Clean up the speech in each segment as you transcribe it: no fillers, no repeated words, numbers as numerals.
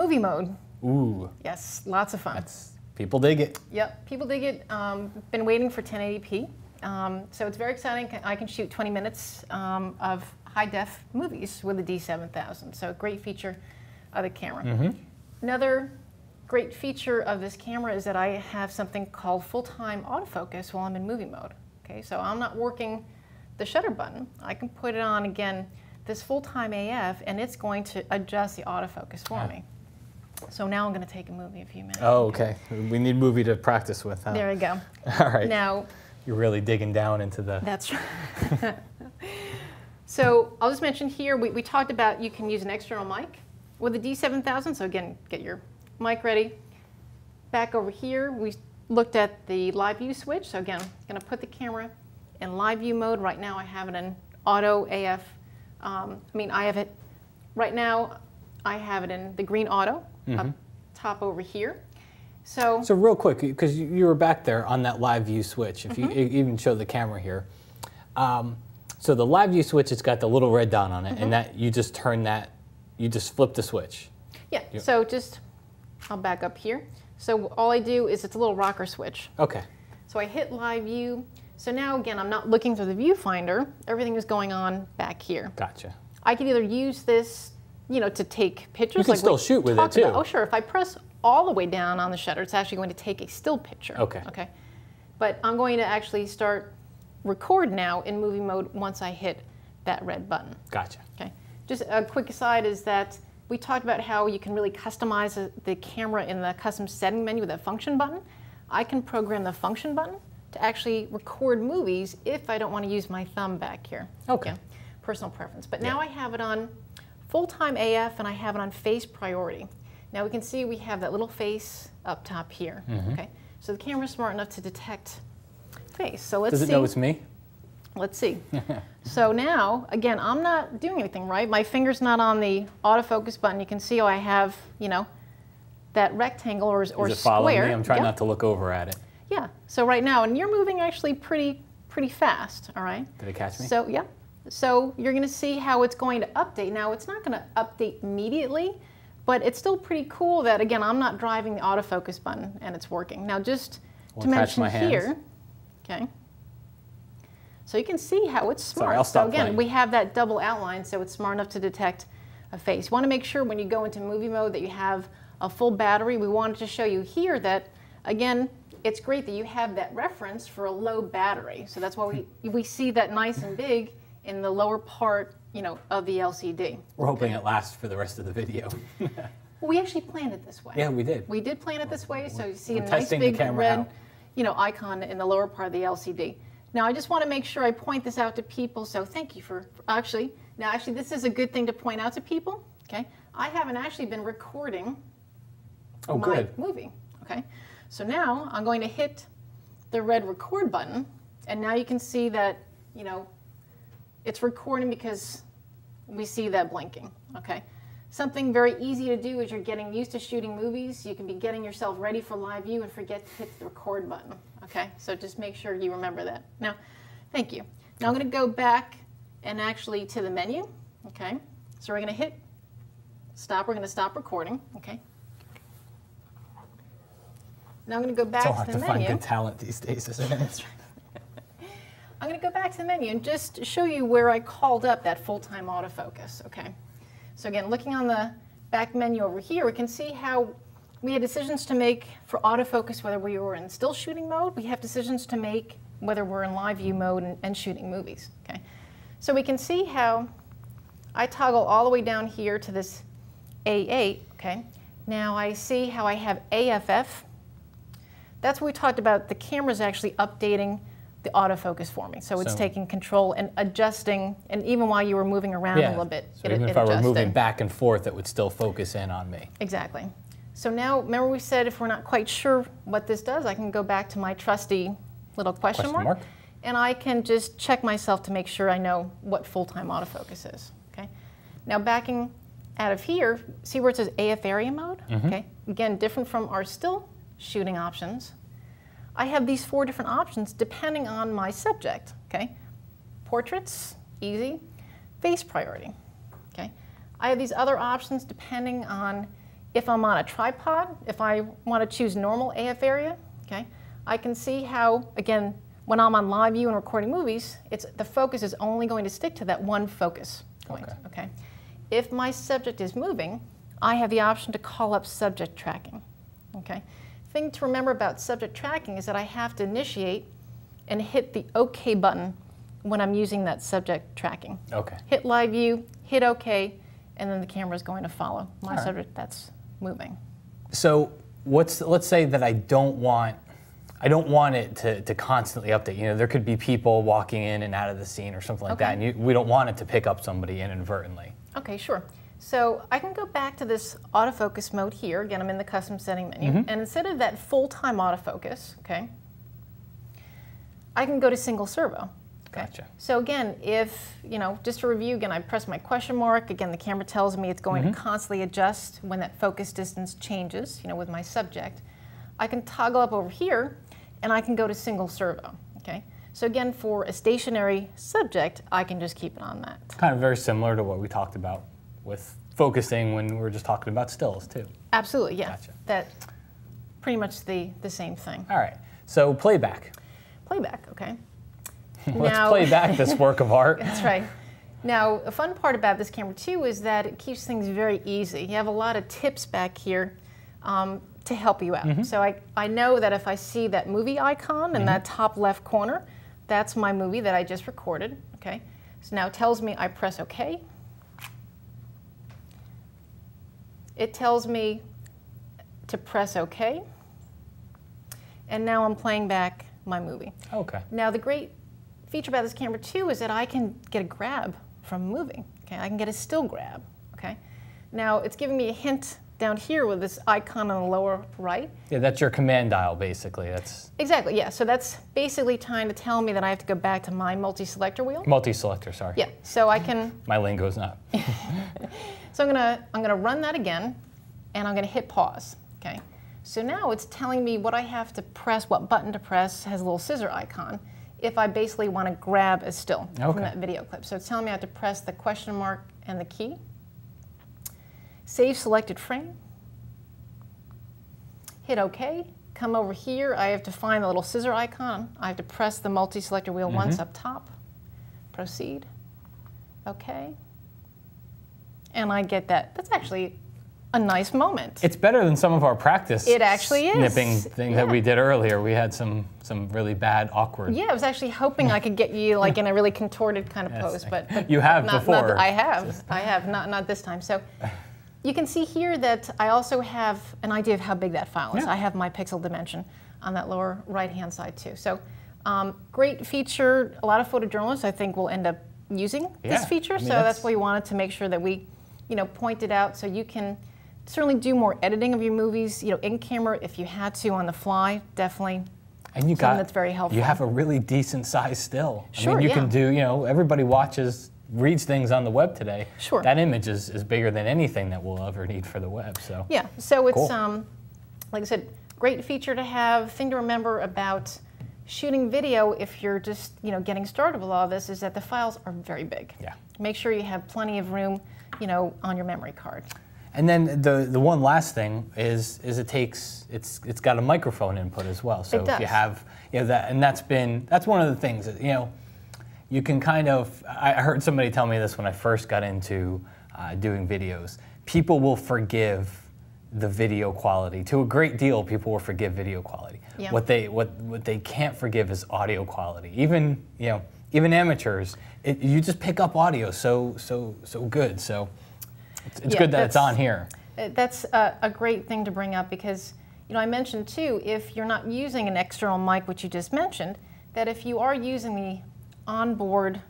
Movie mode. Ooh. Yes, lots of fun. People dig it. Yep, people dig it. Been waiting for 1080p. So it's very exciting. I can shoot 20 minutes of high-def movies with the D7000. So a great feature of the camera. Another great feature of this camera is that I have something called full-time autofocus while I'm in movie mode. Okay, so I'm not working the shutter button. I can put it on again, this full-time AF, and it's going to adjust the autofocus for me. So now I'm going to take a movie a few minutes. Oh, okay. We need movie to practice with, huh? There we go. All right. Now, you're really digging down into the... That's right. So I'll just mention here, we talked about you can use an external mic with the D7000. So again, get your mic ready. Back over here, we looked at the live view switch. So again, I'm going to put the camera in live view mode. Right now I have it in auto AF. I have it, right now I have it in the green auto up top over here. So real quick, because you were back there on that live view switch, if you even show the camera here. So the live view switch, it's got the little red dot on it, and that you just turn that, you just flip the switch. Yeah, so just, I'll back up here. So all I do is it's a little rocker switch. Okay. So I hit live view. So now again, I'm not looking through the viewfinder. Everything is going on back here. Gotcha. I can either use this, to take pictures. You can still shoot with it too. Oh, sure. If I press all the way down on the shutter, it's actually going to take a still picture. Okay. Okay. But I'm going to actually start record now in movie mode once I hit that red button. Gotcha. Okay. Just a quick aside is that we talked about how you can really customize the camera in the custom setting menu with a function button. I can program the function button to actually record movies if I don't want to use my thumb back here. Okay. Yeah, personal preference. But now I have it on full-time AF and I have it on face priority. Now we can see we have that little face up top here. Okay. So the camera's smart enough to detect face. So let's see. Does it know it's me? Let's see. So now, again, I'm not doing anything, right? My finger's not on the autofocus button. You can see how I have, that rectangle or square. Is it following me? I'm trying not to look over at it. Yeah. So right now, and you're moving actually pretty fast, all right? Did it catch me? So, yeah. So you're going to see how it's going to update. Now, it's not going to update immediately, but it's still pretty cool that, again, I'm not driving the autofocus button and it's working. Now, just to mention here, okay. So you can see how it's smart. Sorry, I'll stop so again, playing. we have that double outline, so it's smart enough to detect a face. You want to make sure when you go into movie mode that you have a full battery. We wanted to show you here that, again, it's great that you have that reference for a low battery. So that's why we see that nice and big in the lower part, of the LCD. We're hoping it lasts for the rest of the video. Well, we actually planned it this way. Yeah, we did. We did plan it this way, so you see We're a nice testing the big camera red, out. Icon in the lower part of the LCD. Now, I just want to make sure I point this out to people, so thank you for actually, this is a good thing to point out to people, okay? I haven't actually been recording my movie, okay? So now I'm going to hit the red record button, and now you can see that, it's recording because we see that blinking, okay? Something very easy to do as you're getting used to shooting movies. You can be getting yourself ready for live view and forget to hit the record button, okay? So just make sure you remember that. Now, thank you. Now I'm going to go back and actually to the menu, okay? So we're going to hit stop. We're going to stop recording, okay? Now I'm going to go back to the menu. It's hard to find good talent these days, isn't it? I'm going to go back to the menu and just show you where I called up that full-time autofocus, okay? So again, looking on the back menu over here, we can see how we had decisions to make for autofocus, whether we were in still shooting mode. We have decisions to make whether we're in live view mode and shooting movies, okay? So we can see how I toggle all the way down here to this A8, okay? Now I see how I have AFF. That's what we talked about. The camera's actually updating the autofocus for me. So it's taking control and adjusting, and even while you were moving around a little bit, so even if I were moving back and forth, it would still focus in on me. Exactly. So now, remember we said if we're not quite sure what this does, I can go back to my trusty little question mark, and I can just check myself to make sure I know what full-time autofocus is, okay? Now backing out of here, see where it says AF area mode, okay? Again, different from our still shooting options. I have these 4 different options depending on my subject, okay? Portraits, easy. Face priority, okay? I have these other options depending on If I'm on a tripod, if I want to choose normal AF area, okay, I can see how, again, when I'm on live view and recording movies, the focus is only going to stick to that one focus point, okay? If my subject is moving, I have the option to call up subject tracking, okay? Thing to remember about subject tracking is that I have to initiate and hit the OK button when I'm using that subject tracking. Okay. Hit live view, hit OK, and then the camera is going to follow my subject that's moving. So let's say that I don't want it to constantly update. You know, there could be people walking in and out of the scene or something like that, and we don't want it to pick up somebody inadvertently. Okay, sure. So I can go back to this autofocus mode here. Again, I'm in the custom setting menu. And instead of that full-time autofocus, okay, I can go to single servo. Okay. Gotcha. So again, if, you know, just to review, again, I press my question mark. Again, the camera tells me it's going to constantly adjust when that focus distance changes, you know, with my subject. I can toggle up over here, and I can go to single servo, okay? So again, for a stationary subject, I can just keep it on that. Kind of very similar to what we talked about with focusing when we were just talking about stills too. Absolutely, yeah. Gotcha. That pretty much the same thing. All right, so playback. Playback, okay. Let's play back this work of art. That's right. Now, a fun part about this camera too is that it keeps things very easy. You have a lot of tips back here to help you out. So I know that if I see that movie icon in that top left corner, that's my movie that I just recorded, okay? So now it tells me I press OK. It tells me to press OK. And now I'm playing back my movie. Okay. Now the great feature about this camera too is that I can get a grab from moving, okay? I can get a still grab, okay? Now it's giving me a hint down here with this icon on the lower right. Yeah, that's your command dial, basically. That's exactly, yeah. So that's basically trying to tell me that I have to go back to my multi-selector wheel. Multi-selector, sorry. Yeah, so I can. My lingo's not. So I'm gonna run that again, and I'm gonna hit pause, okay? So now it's telling me what I have to press, what button to press, has a little scissor icon, if I basically want to grab a still from that video clip. So it's telling me I have to press the question mark and the key. Save selected frame. Hit OK. Come over here. I have to find the little scissor icon. I have to press the multi-selector wheel once up top. Proceed. OK. And I get that. That's actually a nice moment. It's better than some of our practice it actually is. Snipping thing that we did earlier. We had some really bad, awkward. Yeah, I was actually hoping I could get you like in a really contorted kind of pose, but you have before. I have, not this time. So you can see here that I also have an idea of how big that file is. I have my pixel dimension on that lower right-hand side too. So great feature. A lot of photojournalists, I think, will end up using this feature. I mean, so that's why we wanted to make sure that we, point it out so you can certainly do more editing of your movies, in camera if you had to on the fly, definitely. And you that's very helpful. You have a really decent size still. Sure, I mean, you can do, everybody reads things on the web today. Sure. That image is bigger than anything that we'll ever need for the web. So yeah, so it's cool. Like I said, great feature to have. Thing to remember about shooting video if you're just getting started with all this is that the files are very big. Yeah. Make sure you have plenty of room, on your memory card. And then the one last thing is it's got a microphone input as well. So it does. If you have that, and that's one of the things that you can kind of. I heard somebody tell me this when I first got into doing videos. People will forgive the video quality to a great deal. People will forgive video quality. Yeah. What they can't forgive is audio quality. Even amateurs, you just pick up audio so good. So. It's good that it's on here. That's a great thing to bring up because, I mentioned too, if you're not using an external mic, which you just mentioned, that if you are using the onboard,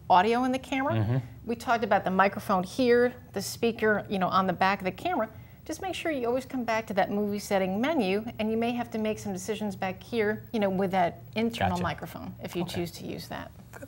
audio in the camera, we talked about the microphone here, the speaker, on the back of the camera, just make sure you always come back to that movie setting menu and you may have to make some decisions back here, with that internal microphone if you choose to use that. Good.